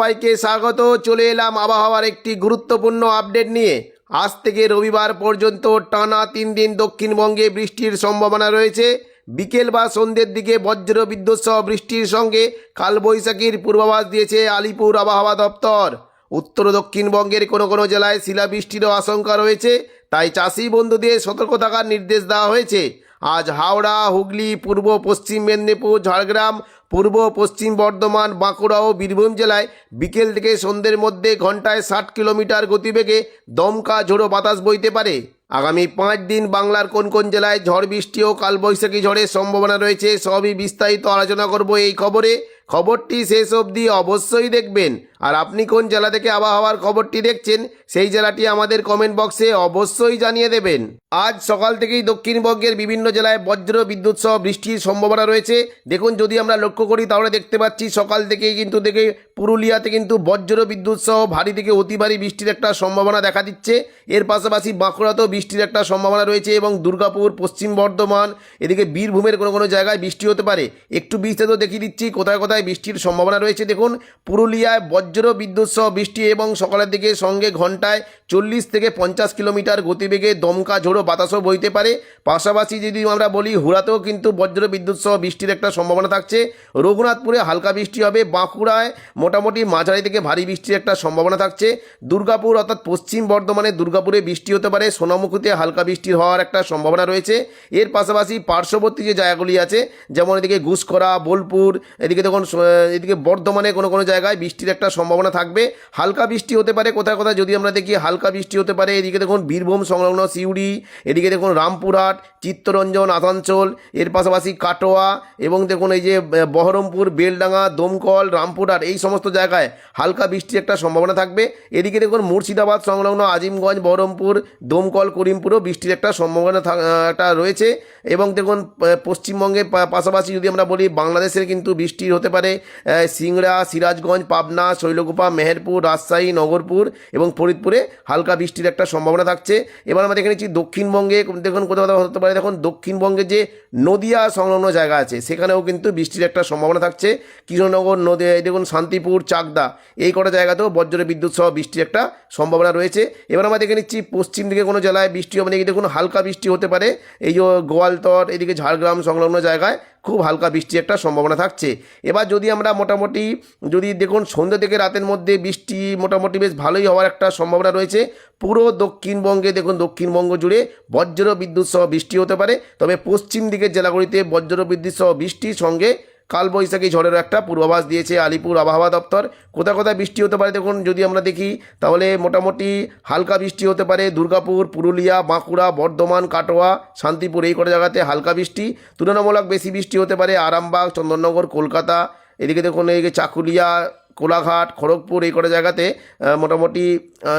সবাইকে স্বাগত। চলে এলাম আবহাওয়ার একটি গুরুত্বপূর্ণ আপডেট নিয়ে। আজ থেকে রবিবার পর্যন্ত টানা 3 দিন দক্ষিণবঙ্গে বৃষ্টির সম্ভাবনা রয়েছে। বিকেল বা সন্ধ্যের দিকে বজ্র বিদ্যুৎ সহ বৃষ্টির সঙ্গে কালবৈশাখীর পূর্বাভাস দিয়েছে আলিপুর আবহাওয়া দপ্তর। উত্তর দক্ষিণবঙ্গের কোনো কোনো জেলায় শিলাবৃষ্টিরও আশঙ্কা রয়েছে, তাই চাষি বন্ধুদের সতর্ক থাকার নির্দেশ দেওয়া হয়েছে। আজ হাওড়া, হুগলি, পূর্ব পশ্চিম মেদিনীপুর, ঝাড়গ্রাম, পূর্ব পশ্চিম বর্ধমান, বাঁকুড়া ও বীরভূম জেলায় বিকেল থেকে সন্ধ্যের মধ্যে ঘন্টায় 60 কিলোমিটার গতিবেগে দমকা ঝোড়ো বাতাস বইতে পারে। আগামী 5 দিন বাংলার কোন কোন জেলায় ঝড় বৃষ্টি ও কালবৈশাখী ঝড়ের সম্ভাবনা রয়েছে সবই বিস্তারিত আলোচনা করব এই খবরে। খবরটি শেষ অবধি অবশ্যই দেখবেন। আর আপনি কোন জেলা থেকে আবহাওয়ার খবরটি দেখছেন সেই জেলাটি আমাদের কমেন্ট বক্সে অবশ্যই জানিয়ে দেবেন। আজ সকাল থেকেই দক্ষিণবঙ্গের বিভিন্ন জেলায় বজ্র বিদ্যুৎ সহ বৃষ্টির সম্ভাবনা রয়েছে। দেখুন, যদি আমরা লক্ষ্য করি তাহলে দেখতে পাচ্ছি সকাল থেকেই কিন্তু পুরুলিয়াতে কিন্তু বজ্র বিদ্যুৎ সহ ভারী থেকে অতি ভারী বৃষ্টির একটা সম্ভাবনা দেখা দিচ্ছে। এর পাশাপাশি বাঁকুড়াতেও বৃষ্টির একটা সম্ভাবনা রয়েছে এবং দুর্গাপুর, পশ্চিম বর্ধমান, এদিকে বীরভূমের কোনো কোনো জায়গায় বৃষ্টি হতে পারে। একটু বিস্তারিত দেখিয়ে দিচ্ছি কোথায় কোথায় বৃষ্টির সম্ভাবনা রয়েছে। দেখুন, পুরুলিয়ায় বজ্র বিদ্যুৎ সহ বৃষ্টি এবং সকালের দিকে সঙ্গে ঘন্টায় 40 থেকে 50 কিলোমিটার গতিবেগে দমকা ঝোড়ো বাতাসও বইতে পারে। পাশাপাশি যদি আমরা বলি হুড়াতেও কিন্তু বজ্র বিদ্যুৎ সহ বৃষ্টির একটা সম্ভাবনা থাকছে। রঘুনাথপুরে হালকা বৃষ্টি হবে। বাঁকুড়ায় মোটামুটি মাঝারি থেকে ভারী বৃষ্টির একটা সম্ভাবনা থাকছে। দুর্গাপুর অর্থাৎ পশ্চিম বর্ধমানে দুর্গাপুরে বৃষ্টি হতে পারে। সোনামুখীতে হালকা বৃষ্টি হওয়ার একটা সম্ভাবনা রয়েছে। এর পাশাপাশি পার্শ্ববর্তী যে জায়গাগুলি আছে, যেমন এদিকে ঘুষকরা, বোলপুর, এদিকে দেখুন এদিকে বর্ধমানে কোনো কোনো জায়গায় বৃষ্টির একটা সম্ভাবনা থাকবে। হালকা বৃষ্টি হতে পারে কোথায় কোথায় যদি আমরা দেখি হালকা বৃষ্টি হতে পারে। এদিকে দেখুন বীরভূম সংলগ্ন সিউড়ি, এদিকে দেখুন রামপুরহাট, চিত্তরঞ্জন, আসানসোল, এর পাশাপাশি কাটোয়া এবং দেখুন এই যে বহরমপুর, বেলডাঙ্গা, দমকল, রামপুরহাট, এই সমস্ত জায়গায় হালকা বৃষ্টির একটা সম্ভাবনা থাকবে। এদিকে দেখুন মুর্শিদাবাদ সংলগ্ন আজিমগঞ্জ, বহরমপুর, দমকল, করিমপুরও বৃষ্টির একটা সম্ভাবনা একটা রয়েছে। এবং দেখুন পশ্চিমবঙ্গের পাশাপাশি যদি আমরা বলি বাংলাদেশের কিন্তু বৃষ্টি হতে পারে সিংড়া, সিরাজগঞ্জ, পাবনা, শৈলকুপা, মেহেরপুর, রাজশাহী, নগরপুর এবং ফরিদপুরে হালকা বৃষ্টির একটা সম্ভাবনা থাকছে। এবার আমরা দেখে নিচ্ছি দক্ষিণবঙ্গে দেখুন কোথাও কোথাও হতে পারে। দেখুন দক্ষিণবঙ্গে যে নদিয়া সংলগ্ন জায়গা আছে সেখানেও কিন্তু বৃষ্টির একটা সম্ভাবনা থাকছে। কৃষ্ণনগর, নদী, দেখুন শান্তিপুর, চাকদা, এই কটা জায়গাতেও বজ্র বিদ্যুৎ সহ বৃষ্টির একটা সম্ভাবনা রয়েছে। এবার আমরা দেখে নিচ্ছি পশ্চিম দিকে কোনো জেলায় বৃষ্টি হবে নাকি। দেখুন হালকা বৃষ্টি হতে পারে এই যে গোয়ালতর, এদিকে ঝাড়গ্রাম সংলগ্ন জায়গায় খুব হালকা বৃষ্টির একটা সম্ভাবনা থাকছে। এবার যদি আমরা মোটামুটি যদি দেখুন সন্ধ্যে থেকে রাতের মধ্যে বৃষ্টি মোটামুটি বেশ ভালোই হওয়ার একটা সম্ভাবনা রয়েছে। পুরো দক্ষিণবঙ্গে দেখুন দক্ষিণবঙ্গ জুড়ে বজ্র বিদ্যুৎ সহ বৃষ্টি হতে পারে। তবে পশ্চিম দিকের জেলাগুলিতে বজ্র বিদ্যুৎ সহ বৃষ্টির সঙ্গে কালবৈশাখী ঝড়েরও একটা পূর্বাভাস দিয়েছে আলিপুর আবহাওয়া দপ্তর। কোথায় কোথায় বৃষ্টি হতে পারে দেখুন যদি আমরা দেখি তাহলে মোটামুটি হালকা বৃষ্টি হতে পারে দুর্গাপুর, পুরুলিয়া, বাঁকুড়া, বর্ধমান, কাটোয়া, শান্তিপুর, এই কটা জায়গাতে হালকা বৃষ্টি। তুলনামূলক বেশি বৃষ্টি হতে পারে আরামবাগ, চন্দননগর, কলকাতা, এদিকে দেখুন এই চাকুলিয়া, কোলাঘাট, খড়গপুর, এই কটা জায়গাতে মোটামুটি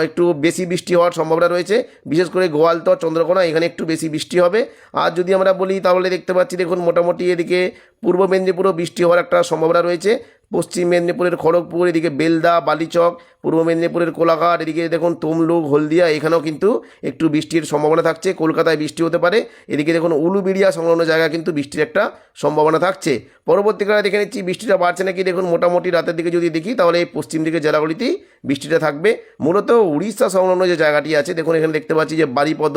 একটু বেশি বৃষ্টি হওয়ার সম্ভাবনা রয়েছে। বিশেষ করে গোয়ালতর, চন্দ্রকোনা, এখানে একটু বেশি বৃষ্টি হবে। আর যদি আমরা বলি তাহলে দেখতে পাচ্ছি দেখুন মোটামুটি এদিকে পূর্ব মেদিনীপুরেও বৃষ্টি হওয়ার একটা সম্ভাবনা রয়েছে। পশ্চিম মেদিনীপুরের খড়গপুর, এদিকে বেলদা, বালিচক, পূর্ব মেদিনীপুরের কোলাঘাট, এদিকে দেখুন তমলুক, হলদিয়া, এখানেও কিন্তু একটু বৃষ্টির সম্ভাবনা থাকছে। কলকাতায় বৃষ্টি হতে পারে। এদিকে দেখুন উলুবেড়িয়া সংলগ্ন জায়গায় কিন্তু বৃষ্টির একটা সম্ভাবনা থাকছে। পরবর্তীকালে দেখে নিচ্ছি বৃষ্টিটা বাড়ছে নাকি। দেখুন মোটামুটি রাতের দিকে যদি দেখি তাহলে এই পশ্চিম দিকের জেলাগুলিতেই বৃষ্টিটা থাকবে। মূলত উড়িষ্যা সংলগ্ন যে জায়গাটি আছে দেখুন এখানে দেখতে পাচ্ছি যে বারিপদ,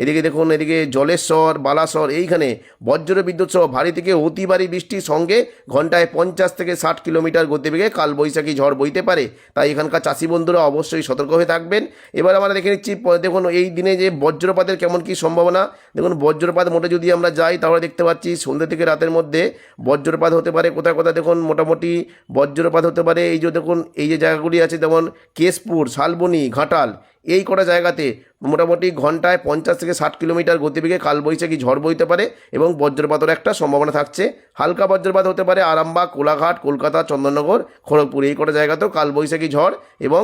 এদিকে দেখুন এদিকে জলেশ্বর, বালাসর, এইখানে বজ্র বিদ্যুৎ সহ ভারী থেকে অতি ভারী বৃষ্টির সঙ্গে ঘন্টায় 50 থেকে 60 কিলোমিটার গতিবেগে কালবৈশাখী ঝড় বইতে পারে। তাই এখানকার চাষি বন্ধুরা অবশ্যই সতর্ক হয়ে থাকবেন। এবার আমরা দেখে নিচ্ছি দেখুন এই দিনে যে বজ্রপাতের কেমন কী সম্ভাবনা। দেখুন বজ্রপাত মোটে যদি আমরা যাই তাহলে দেখতে পাচ্ছি সন্ধ্যে থেকে রাতের মধ্যে বজ্রপাত হতে পারে কোথায় কোথায়। দেখুন মোটামুটি বজ্রপাত হতে পারে এই যে দেখুন এই যে জায়গাগুলি আছে যেমন কেশপুর, শালবনী, ঘাটাল, এই কটা জায়গাতে মোটামুটি ঘন্টায় 50 থেকে 60 কিলোমিটার গতিবেগে কালবৈশাখী ঝড় বইতে পারে এবং বজ্রপাতের একটা সম্ভাবনা থাকছে। হালকা বজ্রপাত হতে পারে আরামবাগ, কোলাঘাট, কলকাতা, চন্দননগর, খড়গপুর, এই কটা জায়গাতেও কালবৈশাখী ঝড় এবং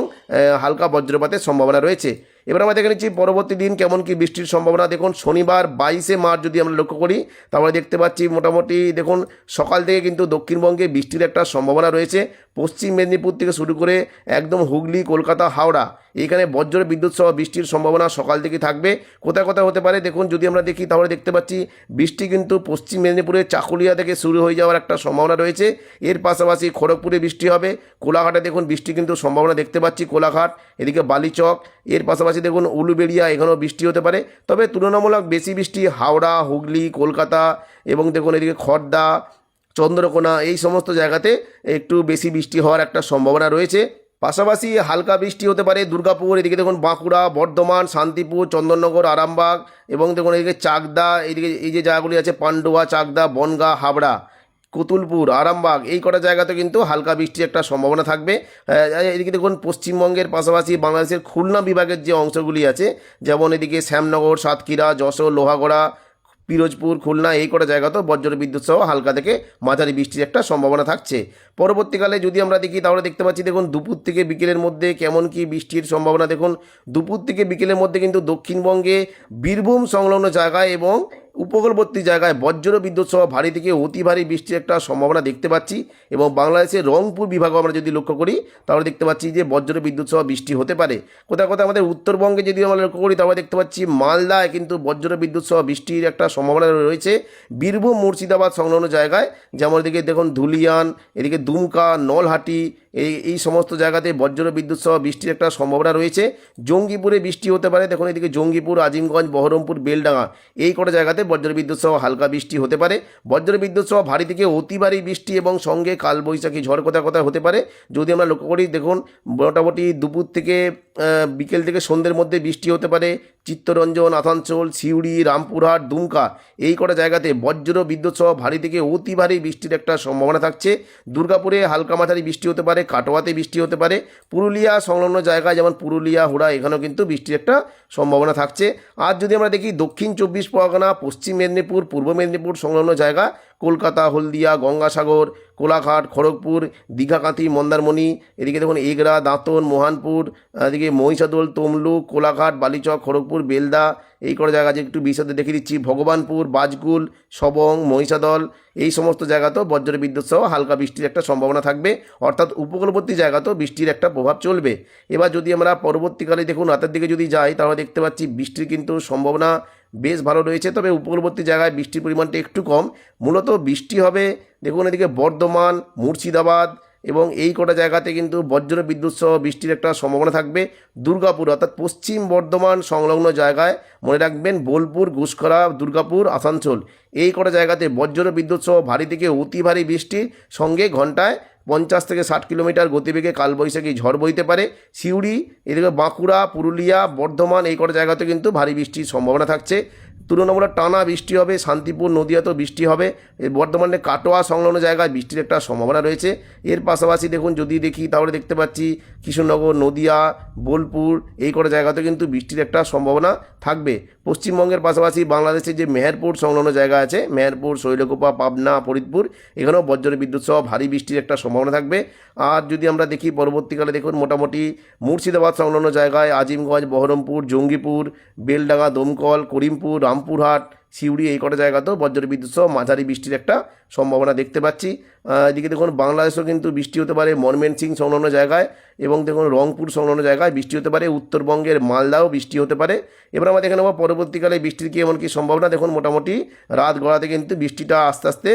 হালকা বজ্রপাতের সম্ভাবনা রয়েছে। এবার আমরা দেখে নিচ্ছি পরবর্তী দিন কেমন কি বৃষ্টির সম্ভাবনা। দেখুন শনিবার 22শে মার্চ যদি আমরা লক্ষ্য করি তাহলে দেখতে পাচ্ছি মোটামুটি দেখুন সকাল থেকে কিন্তু দক্ষিণবঙ্গে বৃষ্টির একটা সম্ভাবনা রয়েছে। পশ্চিম মেদিনীপুর থেকে শুরু করে একদম হুগলি, কলকাতা, হাওড়া, এইখানে বজ্র বিদ্যুৎ সহ বৃষ্টির সম্ভাবনা সকাল থেকে থাকবে। কোথায় কোথায় হতে পারে দেখুন, যদি আমরা দেখি তাহলে দেখতে পাচ্ছি বৃষ্টি কিন্তু পশ্চিম মেদিনীপুরের চাকুলিয়া থেকে শুরু হয়ে যাওয়ার একটা সম্ভাবনা রয়েছে। এর পাশাপাশি খড়গপুরে বৃষ্টি হবে। কোলাঘাটে দেখুন বৃষ্টি কিন্তু সম্ভাবনা দেখতে পাচ্ছি, কোলাঘাট, এদিকে বালিচক। এর পাশাপাশি দেখুন উলুবেড়িয়া, এখানেও বৃষ্টি হতে পারে। তবে তুলনামূলক বেশি বৃষ্টি হাওড়া, হুগলি, কলকাতা এবং দেখুন এদিকে খড়দা, চন্দ্রকোনা, এই সমস্ত জায়গাতে একটু বেশি বৃষ্টি হওয়ার একটা সম্ভাবনা রয়েছে। পাশাপাশি হালকা বৃষ্টি হতে পারে দুর্গাপুর, এদিকে দেখুন বাঁকুড়া, বর্ধমান, শান্তিপুর, চন্দননগর, আরামবাগ এবং দেখুন এদিকে চাকদা, এইদিকে এই যে জায়গাগুলি আছে পান্ডুয়া, চাকদা, বনগাঁ, হাবড়া, কুতুলপুর, আরামবাগ, এই কটা জায়গাতে কিন্তু হালকা বৃষ্টির একটা সম্ভাবনা থাকবে। এদিকে দেখুন পশ্চিমবঙ্গের পাশাপাশি বাংলাদেশের খুলনা বিভাগের যে অংশগুলি আছে, যেমন এদিকে শ্যামনগর, সাতক্ষীরা, যশোর, লোহাগড়া, পিরোজপুর, খুলনা, এই কটা জায়গাতেও বজ্র বিদ্যুৎ সহ হালকা থেকে মাঝারি বৃষ্টির একটা সম্ভাবনা থাকছে। পরবর্তীকালে যদি আমরা দেখি তাহলে দেখতে পাচ্ছি দেখুন দুপুর থেকে বিকেলের মধ্যে কেমন কি বৃষ্টির সম্ভাবনা। দেখুন দুপুর থেকে বিকেলের মধ্যে কিন্তু দক্ষিণবঙ্গে বীরভূম সংলগ্ন জায়গায় এবং উপকূলবর্তী জায়গায় বজ্র বিদ্যুৎ সহ ভারী থেকে অতি ভারী বৃষ্টির একটা সম্ভাবনা দেখতে পাচ্ছি। এবং বাংলাদেশের রংপুর বিভাগও আমরা যদি লক্ষ্য করি তাহলে দেখতে পাচ্ছি যে বজ্র বিদ্যুৎ সহ বৃষ্টি হতে পারে। কোথাও কোথাও আমাদের উত্তরবঙ্গে যদি আমরা লক্ষ্য করি তাহলে দেখতে পাচ্ছি মালদায় কিন্তু বজ্র বিদ্যুৎ সহ বৃষ্টির একটা সম্ভাবনা রয়েছে। বীরভূম, মুর্শিদাবাদ সংলগ্ন জায়গায়, যেমন এদিকে দেখুন ধুলিয়ান, এদিকে দুমকা, নলহাটি, এই সমস্ত জায়গাতে বজ্র বিদ্যুৎ সহ বৃষ্টির একটা সম্ভাবনা রয়েছে। জঙ্গিপুরে বৃষ্টি হতে পারে। দেখুন এদিকে জঙ্গিপুর, আজিমগঞ্জ, বহরমপুর, বেলডাঙ্গা, এই কটা জায়গাতে বজ্র বিদ্যুৎ সহ হালকা বৃষ্টি হতে পারে। বজ্র বিদ্যুৎ সহ ভারী থেকে অতি ভারী বৃষ্টি এবং সঙ্গে কালবৈশাখী ঝড় কোথায় কোথায় হতে পারে যদি আমরা লক্ষ্য করি। দেখুন মোটামুটি দুপুর থেকে বিকেল থেকে সন্ধ্যের মধ্যে বৃষ্টি হতে পারে চিত্তরঞ্জন, আসানসোল, সিউড়ি, রামপুরহাট, দুমকা, এই কটা জায়গাতে বজ্র বিদ্যুৎ সহ ভারী থেকে অতি ভারী বৃষ্টির একটা সম্ভাবনা থাকছে। দুর্গাপুরে হালকা মাঝারি বৃষ্টি হতে পারে, কাটোয়াতে বৃষ্টি হতে পারে, পুরুলিয়া সংলগ্ন জায়গায় যেমন পুরুলিয়া, হুড়া, এখানেও কিন্তু বৃষ্টির একটা সম্ভাবনা থাকছে। আর যদি আমরা দেখি দক্ষিণ 24 পরগনা, পশ্চিম মেদিনীপুর, পূর্ব মেদিনীপুর সংলগ্ন জায়গা, কলকাতা, হলদিয়া, গঙ্গাসাগর, কোলাঘাট, খড়গপুর, দীঘাকাঁথি, মন্দারমণি, এদিকে দেখুন এগরা, দাঁতন, মোহানপুর, এদিকে মহিষাদল, তমলুক, কোলাঘাট, বালিচক, খড়গপুর, বেলদা, এই কটা জায়গা যে একটু বিশদে দেখিয়ে দিচ্ছি, ভগবানপুর, বাজকুল, সবং, মহিষাদল, এই সমস্ত জায়গাতেও বজ্র বিদ্যুৎ সহ হালকা বৃষ্টির একটা সম্ভাবনা থাকবে। অর্থাৎ উপকূলবর্তী জায়গাতেও বৃষ্টির একটা প্রভাব চলবে। এবার যদি আমরা পরবর্তীকালে দেখুন রাতের দিকে যদি যাই তাহলে দেখতে পাচ্ছি বৃষ্টির কিন্তু সম্ভাবনা বেশ ভালো রয়েছে। তবে উপকূলবর্তী জায়গায় বৃষ্টির পরিমাণটা একটু কম। মূলত বৃষ্টি হবে দেখুন এদিকে বর্ধমান, মুর্শিদাবাদ এবং এই কটা জায়গাতে কিন্তু বজ্র বিদ্যুৎ সহ বৃষ্টির একটা সম্ভাবনা থাকবে। দুর্গাপুর অর্থাৎ পশ্চিম বর্ধমান সংলগ্ন জায়গায় মনে রাখবেন বোলপুর, গুসকরা, দুর্গাপুর, আসানসোল, এই কটা জায়গাতে বজ্র বিদ্যুৎ সহ ভারী থেকে অতি ভারী বৃষ্টির সঙ্গে ঘন্টায় 50 থেকে 60 কিলোমিটার গতিবেগে কালবৈশাখী ঝড় বইতে পারে। সিউড়ি, এদিকে বাঁকুড়া, পুরুলিয়া, বর্ধমান, এই কটা জায়গাতে কিন্তু ভারী বৃষ্টির সম্ভাবনা থাকছে। তুলনামূলক টানা বৃষ্টি হবে। শান্তিপুর, নদিয়াতেও বৃষ্টি হবে। বর্ধমানে কাটোয়া সংলগ্ন জায়গায় বৃষ্টির একটা সম্ভাবনা রয়েছে। এর পাশাপাশি দেখুন যদি দেখি তাহলে দেখতে পাচ্ছি কৃষ্ণনগর, নদিয়া, বোলপুর, এই কটা জায়গাতে কিন্তু বৃষ্টির একটা সম্ভাবনা থাকবে। পশ্চিমবঙ্গের পাশাপাশি বাংলাদেশের যে মেহেরপুর সংলগ্ন জায়গা আছে, মেহেরপুর, শৈলকুপা, পাবনা, ফরিদপুর, এখানেও বজ্র বিদ্যুৎ সহ ভারী বৃষ্টির একটা সম্ভাবনা থাকবে। আর যদি আমরা দেখি পরবর্তীকালে দেখুন মোটামুটি মুর্শিদাবাদ সংলগ্ন জায়গায় আজিমগঞ্জ, বহরমপুর, জঙ্গিপুর, বেলডাঙ্গা, দমকল, করিমপুর, রামপুরহাট, সিউড়ি, এই কটা জায়গাতেও বজ্র বিদ্যুৎ সহ মাঝারি বৃষ্টির একটা সম্ভাবনা দেখতে পাচ্ছি। এদিকে দেখুন বাংলাদেশেও কিন্তু বৃষ্টি হতে পারে ময়মনসিং সংলগ্ন জায়গায় এবং দেখুন রংপুর সংলগ্ন জায়গায় বৃষ্টি হতে পারে। উত্তরবঙ্গের মালদাও বৃষ্টি হতে পারে। এবার আমরা দেখে নেব পরবর্তীকালে বৃষ্টির কি এমন কি সম্ভাবনা। দেখুন মোটামুটি রাত গড়াতে কিন্তু বৃষ্টিটা আস্তে আস্তে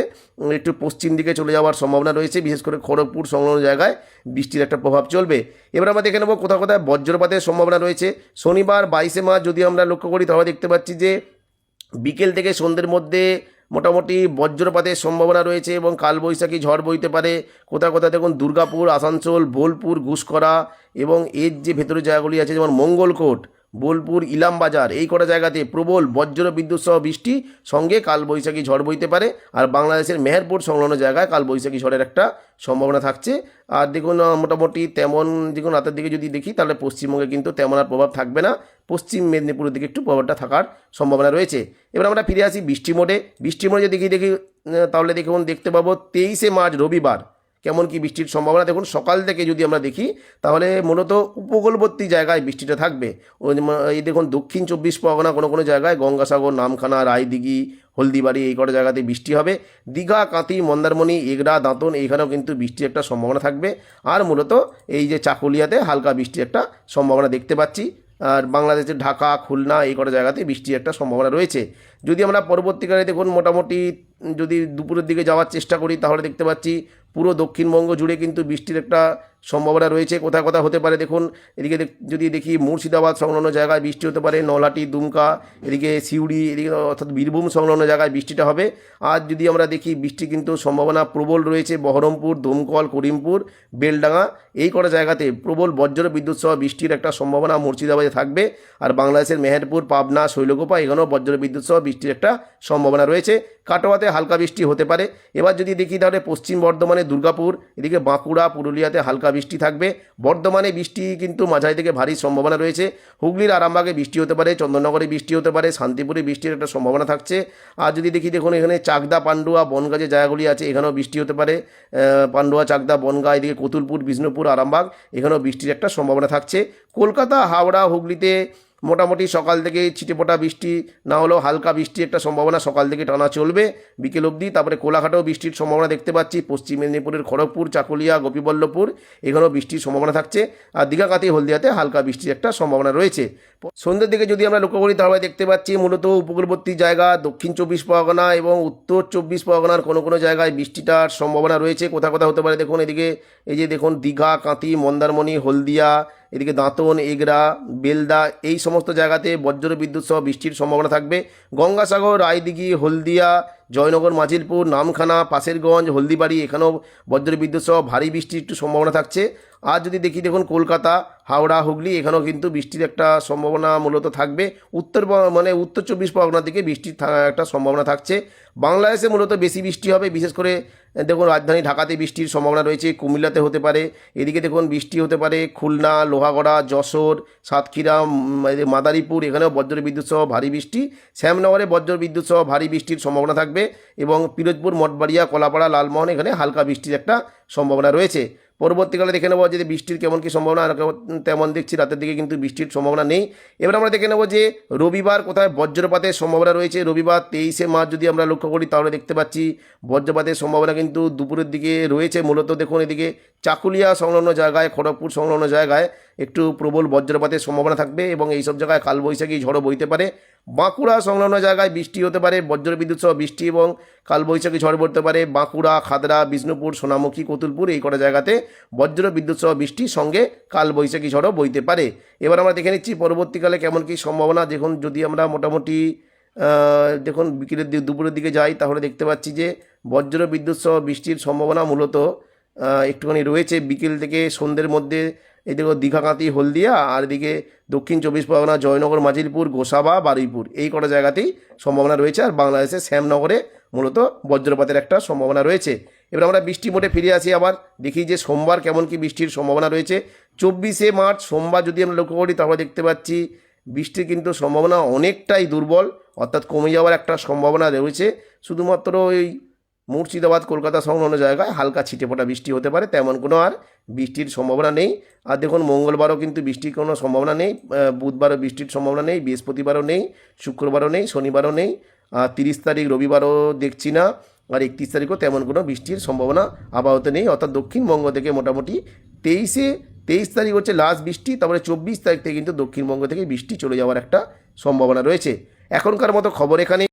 একটু পশ্চিম দিকে চলে যাওয়ার সম্ভাবনা রয়েছে। বিশেষ করে খড়গপুর সংলগ্ন জায়গায় বৃষ্টির একটা প্রভাব চলবে। এবার আমরা দেখে নেব কোথাও কোথায় বজ্রপাতের সম্ভাবনা রয়েছে। শনিবার 22 মার্চ যদি আমরা লক্ষ্য করি তাহলে দেখতে পাচ্ছি যে বিকেল থেকে সন্ধ্যের মধ্যে মোটামুটি বজ্রপাতের সম্ভাবনা রয়েছে এবং কালবৈশাখী ঝড় বইতে পারে। কোথাও কোথাও দেখুন দুর্গাপুর, আসানসোল, বোলপুর, গুসকরা এবং এর যে ভেতরে জায়গাগুলি আছে যেমন মঙ্গলকোট, বোলপুর, ইলামবাজার, এই কটা জায়গাতে প্রবল বজ্র বিদ্যুৎ সহ বৃষ্টি সঙ্গে কালবৈশাখী ঝড় বইতে পারে। আর বাংলাদেশের মেহেরপুর সংলগ্ন জায়গায় কালবৈশাখী ঝড়ের একটা সম্ভাবনা থাকছে। আর দেখুন মোটামুটি তেমন দেখুন রাতের দিকে যদি দেখি তাহলে পশ্চিমবঙ্গে কিন্তু তেমন আর প্রভাব থাকবে না। পশ্চিম মেদিনীপুরের দিকে একটু প্রভাবটা থাকার সম্ভাবনা রয়েছে। এবার আমরা ফিরে আসি বৃষ্টি মোডে। বৃষ্টি মোডে যদি দেখি তাহলে দেখুন দেখতে পাবো 23 মার্চ রবিবার কেমন কি বৃষ্টির সম্ভাবনা। দেখুন সকাল থেকে যদি আমরা দেখি তাহলে মূলত উপকূলবর্তী জায়গায় বৃষ্টিটা থাকবে। এই দেখুন দক্ষিণ 24 পরগনা কোনো কোনো জায়গায় গঙ্গাসাগর, নামখানা, রায়দিঘি, হলদিবাড়ি, এই কটা জায়গাতে বৃষ্টি হবে। দীঘা, কাঁথি, মন্দারমণি, এগরা, দাঁতন, এইখানেও কিন্তু বৃষ্টির একটা সম্ভাবনা থাকবে। আর মূলত এই যে চাকুলিয়াতে হালকা বৃষ্টির একটা সম্ভাবনা দেখতে পাচ্ছি। আর বাংলাদেশের ঢাকা খুলনা এই কটা জায়গাতে বৃষ্টির একটা সম্ভাবনা রয়েছে। যদি আমরা পরবর্তীকালে দেখুন মোটামুটি যদি দুপুরের দিকে যাওয়ার চেষ্টা করি তাহলে দেখতে পাচ্ছি পুরো দক্ষিণবঙ্গ জুড়ে কিন্তু বৃষ্টির একটা সম্ভাবনা রয়েছে। কোথায় কোথায় হতে পারে দেখুন, এদিকে যদি দেখি মুর্শিদাবাদ সংলগ্ন জায়গায় বৃষ্টি হতে পারে, নলহাটি, দুমকা, এদিকে সিউড়ি, এদিকে অর্থাৎ বীরভূম সংলগ্ন জায়গায় বৃষ্টিটা হবে। আর যদি আমরা দেখি বৃষ্টি কিন্তু সম্ভাবনা প্রবল রয়েছে বহরমপুর, দমকল, করিমপুর, বেলডাঙ্গা এই কটা জায়গাতে প্রবল বজ্র বিদ্যুৎ সহ বৃষ্টির একটা সম্ভাবনা মুর্শিদাবাদে থাকবে। আর বাংলাদেশের মেহেরপুর, পাবনা, শৈলকুপা এখানেও বজ্র বিদ্যুৎ সহ বৃষ্টির একটা সম্ভাবনা রয়েছে। কাটোয়াতে হালকা বৃষ্টি হতে পারে। এবার যদি দেখি তাহলে পশ্চিম বর্ধমানে দুর্গাপুর, এদিকে বাঁকুড়া, পুরুলিয়াতে হালকা বৃষ্টি থাকবে। বর্ধমানে বৃষ্টি কিন্তু মাঝারি থেকে ভারী সম্ভাবনা রয়েছে। হুগলির আরামবাগে বৃষ্টি হতে পারে, চন্দননগরে বৃষ্টি হতে পারে, শান্তিপুরে বৃষ্টির একটা সম্ভাবনা থাকছে। আর যদি দেখি দেখুন এখানে চাকদা, পান্ডুয়া, বনগাঁ যে জায়গাগুলি আছে এখানেও বৃষ্টি হতে পারে। পান্ডুয়া, চাকদা, বনগাঁ, এদিকে কতুলপুর, বিষ্ণুপুর, আরামবাগ এখানেও বৃষ্টির একটা সম্ভাবনা থাকছে। কলকাতা, হাওড়া, হুগলিতে মোটামুটি সকাল থেকে ছিটেফোঁটা বৃষ্টি না হলেও হালকা বৃষ্টির একটা সম্ভাবনা সকাল থেকে টানা চলবে বিকেল অবধি। তারপরে কোলাঘাটেও বৃষ্টির সম্ভাবনা দেখতে পাচ্ছি। পশ্চিম মেদিনীপুরের খড়গপুর, চাকুলিয়া, গোপীবল্লভপুর এখানেও বৃষ্টির সম্ভাবনা থাকছে। আর দীঘাকাতি, হলদিয়াতে হালকা বৃষ্টির একটা সম্ভাবনা রয়েছে। সন্ধ্যের দিকে যদি আমরা লক্ষ্য করি তাহলে দেখতে পাচ্ছি মূলত উপকূলবর্তী জায়গা, দক্ষিণ 24 পরগনা এবং উত্তর 24 পরগনার কোনো কোনো জায়গায় বৃষ্টিটার সম্ভাবনা রয়েছে। কোথায় কোথায় হতে পারে দেখুন, এদিকে এই যে দেখুন দীঘা, কাঁথি, মন্দারমণি, হলদিয়া, এদিকে দাঁতন, এগরা, বেলদা এই সমস্ত জায়গাতে বজ্র বিদ্যুৎ সহ বৃষ্টির সম্ভাবনা থাকবে। গঙ্গাসাগর, রায়দিঘি, হলদিয়া, জয়নগর, মাজিলপুর, নামখানা, পাশেরগঞ্জ, হলদিবাড়ি এখানেও বজ্র বিদ্যুৎ সহ ভারী বৃষ্টির একটু সম্ভাবনা থাকছে। আর যদি দেখি দেখুন কলকাতা, হাওড়া, হুগলি এখানেও কিন্তু বৃষ্টির একটা সম্ভাবনা মূলত থাকবে। উত্তর 24 পরগনার দিকে বৃষ্টির একটা সম্ভাবনা থাকছে। বাংলাদেশে মূলত বেশি বৃষ্টি হবে, বিশেষ করে দেখুন রাজধানী ঢাকাতে বৃষ্টির সম্ভাবনা রয়েছে, কুমিল্লাতে হতে পারে, এদিকে দেখুন বৃষ্টি হতে পারে খুলনা, লোহাগড়া, যশোর, সাতক্ষীরা, মাদারীপুর এখানেও বজ্র বিদ্যুৎ সহ ভারী বৃষ্টি। শ্যামনগরে বজ্র বিদ্যুৎ সহ ভারী বৃষ্টির সম্ভাবনা থাকবে এবং পিরোজপুর, মঠবাড়িয়া, কলাপাড়া, লালমোহন এখানে হালকা বৃষ্টির একটা সম্ভাবনা রয়েছে। পরবর্তীকালে দেখে নেবো যে বৃষ্টির কেমন কী সম্ভাবনা, আর তেমন দেখছি রাতের দিকে কিন্তু বৃষ্টির সম্ভাবনা নেই। এবার আমরা দেখে নেবো যে রবিবার কোথায় বজ্রপাতের সম্ভাবনা রয়েছে। রবিবার 23শে মার্চ যদি আমরা লক্ষ্য করি তাহলে দেখতে পাচ্ছি বজ্রপাতের সম্ভাবনা কিন্তু দুপুরের দিকে রয়েছে। মূলত দেখুন এদিকে চাকুলিয়া সংলগ্ন জায়গায়, খড়গপুর সংলগ্ন জায়গায় একটু প্রবল বজ্রপাতের সম্ভাবনা থাকবে এবং এইসব জায়গায় কালবৈশাখী ঝড়ও বইতে পারে। বাঁকুড়া সংলগ্ন জায়গায় বৃষ্টি হতে পারে, বজ্রবিদ্যুৎ সহ বৃষ্টি এবং কালবৈশাখী ঝড় পড়তে পারে। বাঁকুড়া, খাদড়া, বিষ্ণুপুর, সোনামুখী, কতুলপুর এই কটা জায়গাতে বজ্র বিদ্যুৎ সহ বৃষ্টির সঙ্গে কালবৈশাখী ঝড়ও বইতে পারে। এবার আমরা দেখে নিচ্ছি পরবর্তীকালে কেমন কী সম্ভাবনা। দেখুন যদি আমরা মোটামুটি দেখুন বিকেলের দুপুরের দিকে যাই তাহলে দেখতে পাচ্ছি যে বজ্র বিদ্যুৎ সহ বৃষ্টির সম্ভাবনা মূলত একটুখানি রয়েছে বিকেল থেকে সন্ধ্যের মধ্যে। এদিকে দীঘাকাতি, হলদিয়া আর এদিকে দক্ষিণ 24 পরগনা, জয়নগর, মাজিলপুর, গোসাবা, বারুইপুর এই কটা জায়গাতেই সম্ভাবনা রয়েছে। আর বাংলাদেশের শ্যামনগরে মূলত বজ্রপাতের একটা সম্ভাবনা রয়েছে। এবার আমরা বৃষ্টি মোটে ফিরে আসি, আবার দেখি যে সোমবার কেমন কি বৃষ্টির সম্ভাবনা রয়েছে। 24শে মার্চ সোমবার যদি আমরা লক্ষ্য করি তাহলে দেখতে পাচ্ছি বৃষ্টির কিন্তু সম্ভাবনা অনেকটাই দুর্বল, অর্থাৎ কমে যাওয়ার একটা সম্ভাবনা রয়েছে। শুধুমাত্র ওই মুর্শিদাবাদ, কলকাতা সংলগ্ন জায়গায় হালকা ছিটেফোঁটা বৃষ্টি হতে পারে, তেমন কোনো আর বৃষ্টির সম্ভাবনা নেই। আর দেখুন মঙ্গলবারও কিন্তু বৃষ্টির কোনো সম্ভাবনা নেই, বুধবারও বৃষ্টির সম্ভাবনা নেই, বৃহস্পতিবারও নেই, শুক্রবারও নেই, শনিবারও নেই, আর 30 তারিখ রবিবারও দেখছি না, আর 31 তারিখও তেমন কোনো বৃষ্টির সম্ভাবনা আপাতত নেই। অর্থাৎ দক্ষিণবঙ্গ থেকে মোটামুটি 23 তারিখ হচ্ছে লাস্ট বৃষ্টি, তারপরে 24 তারিখ থেকে কিন্তু দক্ষিণবঙ্গ থেকে বৃষ্টি চলে যাওয়ার একটা সম্ভাবনা রয়েছে। এখনকার মতো খবর এখানে।